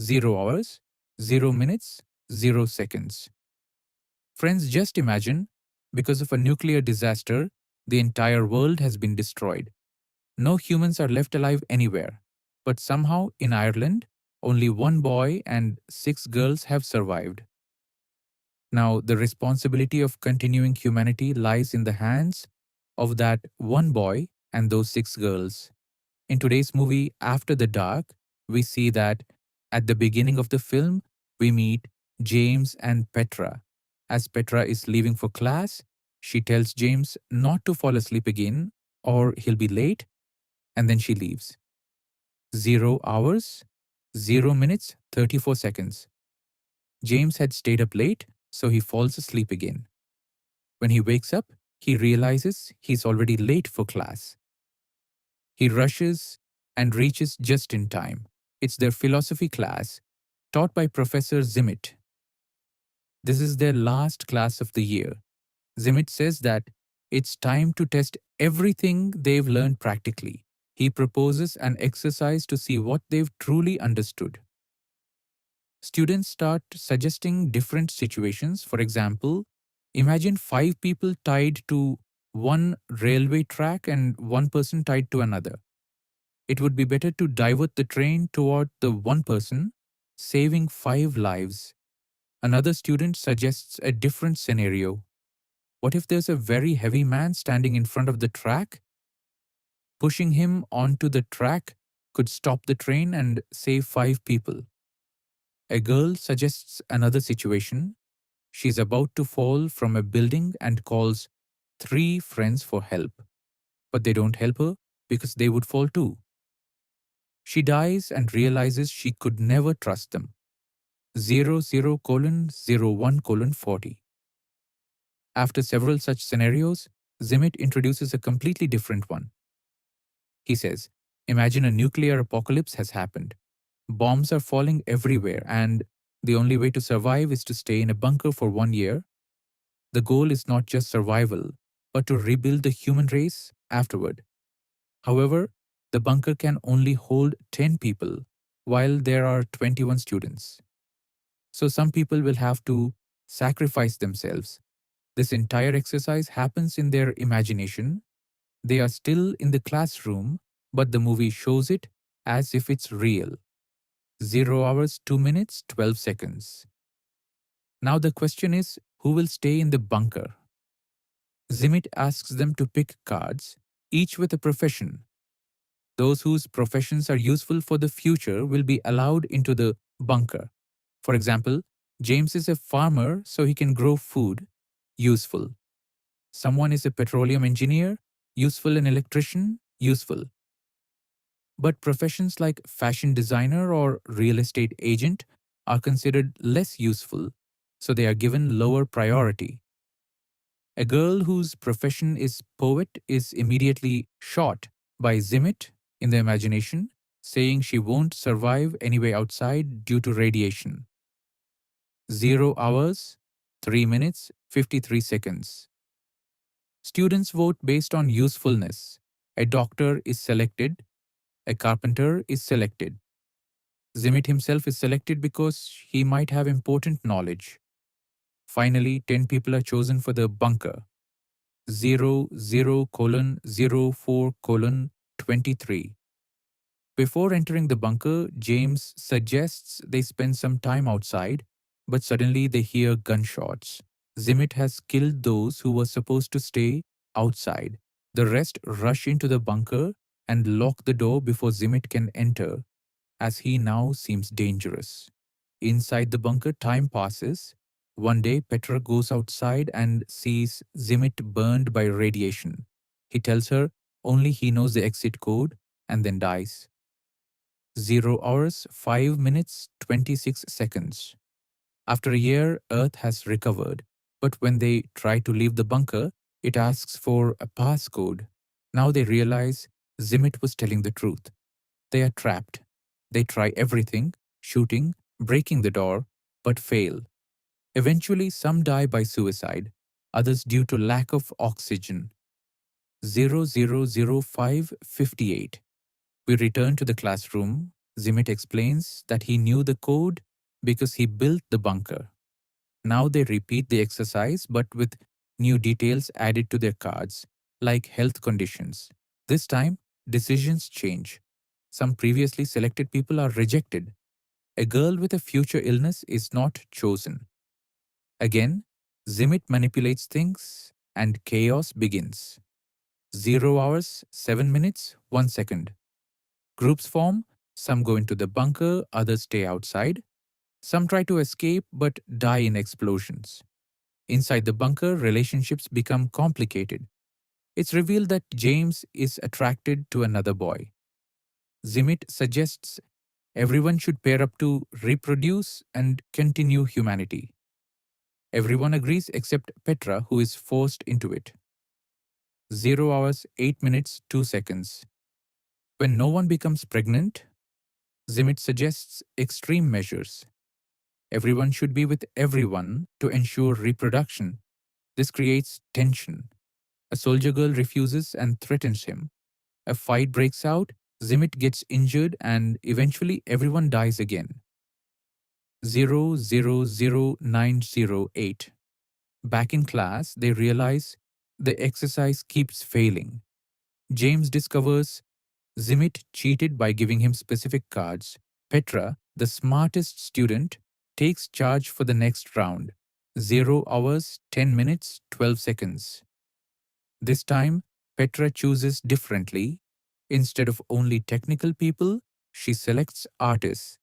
0 hours, 0 minutes, 0 seconds. Friends, just imagine, because of a nuclear disaster, the entire world has been destroyed. No humans are left alive anywhere. But somehow, in Ireland, only one boy and 6 girls have survived. Now, the responsibility of continuing humanity lies in the hands of that one boy and those 6 girls. In today's movie, After the Dark, we see that at the beginning of the film, we meet James and Petra. As Petra is leaving for class, she tells James not to fall asleep again or he'll be late, and then she leaves. 0 hours, 0 minutes, 34 seconds. James had stayed up late, so he falls asleep again. When he wakes up, he realizes he's already late for class. He rushes and reaches just in time. It's their philosophy class, taught by Professor Zimmit. This is their last class of the year. Zimmit says that it's time to test everything they've learned practically. He proposes an exercise to see what they've truly understood. Students start suggesting different situations. For example, imagine 5 people tied to one railway track and one person tied to another. It would be better to divert the train toward the one person, saving 5 lives. Another student suggests a different scenario. What if there's a very heavy man standing in front of the track? Pushing him onto the track could stop the train and save 5 people. A girl suggests another situation. She's about to fall from a building and calls 3 friends for help. But they don't help her because they would fall too. She dies and realizes she could never trust them. 00:01:40. After several such scenarios, Zimmit introduces a completely different one. He says, imagine a nuclear apocalypse has happened. Bombs are falling everywhere, and the only way to survive is to stay in a bunker for 1 year. The goal is not just survival, but to rebuild the human race afterward. However, the bunker can only hold 10 people, while there are 21 students. So some people will have to sacrifice themselves. This entire exercise happens in their imagination. They are still in the classroom, but the movie shows it as if it's real. 0 hours, 2 minutes, 12 seconds. Now the question is, who will stay in the bunker? Zimmit asks them to pick cards, each with a profession. Those whose professions are useful for the future will be allowed into the bunker. For example, James is a farmer, so he can grow food. Useful. Someone is a petroleum engineer. Useful. An electrician. Useful. But professions like fashion designer or real estate agent are considered less useful, so they are given lower priority. A girl whose profession is poet is immediately shot by Zimmit in the imagination, saying she won't survive anyway outside due to radiation. 0 hours, 3 minutes, 53 seconds. Students vote based on usefulness. A doctor is selected. A carpenter is selected. Zimmit himself is selected because he might have important knowledge. Finally, 10 people are chosen for the bunker. 00:04:23. Before entering the bunker, James suggests they spend some time outside, but suddenly they hear gunshots. Zimmit has killed those who were supposed to stay outside. The rest rush into the bunker and lock the door before Zimmit can enter, as he now seems dangerous. Inside the bunker, time passes. One day, Petra goes outside and sees Zimmit burned by radiation. He tells her only he knows the exit code and then dies. 0 hours, 5 minutes, 26 seconds. After a year, Earth has recovered, but when they try to leave the bunker, it asks for a passcode. Now they realize Zimmit was telling the truth. They are trapped. They try everything, shooting, breaking the door, but fail. Eventually, some die by suicide, others due to lack of oxygen. 00:05:58. We return to the classroom. Zimit explains that he knew the code because he built the bunker. Now they repeat the exercise but with new details added to their cards, like health conditions. This time, decisions change. Some previously selected people are rejected. A girl with a future illness is not chosen. Again, Zimit manipulates things and chaos begins. 0 hours, 7 minutes, 1 second. Groups form, some go into the bunker, others stay outside. Some try to escape but die in explosions. Inside the bunker, relationships become complicated. It's revealed that James is attracted to another boy. Zimit suggests everyone should pair up to reproduce and continue humanity. Everyone agrees except Petra, who is forced into it. 0 hours, 8 minutes, 2 seconds. When no one becomes pregnant, Zimit suggests extreme measures. Everyone should be with everyone to ensure reproduction. This creates tension. A soldier girl refuses and threatens him. A fight breaks out, Zimit gets injured, and eventually everyone dies again. 000908. Back in class, they realize the exercise keeps failing. James discovers Zimit cheated by giving him specific cards. Petra, the smartest student, takes charge for the next round. 0 hours, 10 minutes, 12 seconds. This time, Petra chooses differently. Instead of only technical people, she selects artists.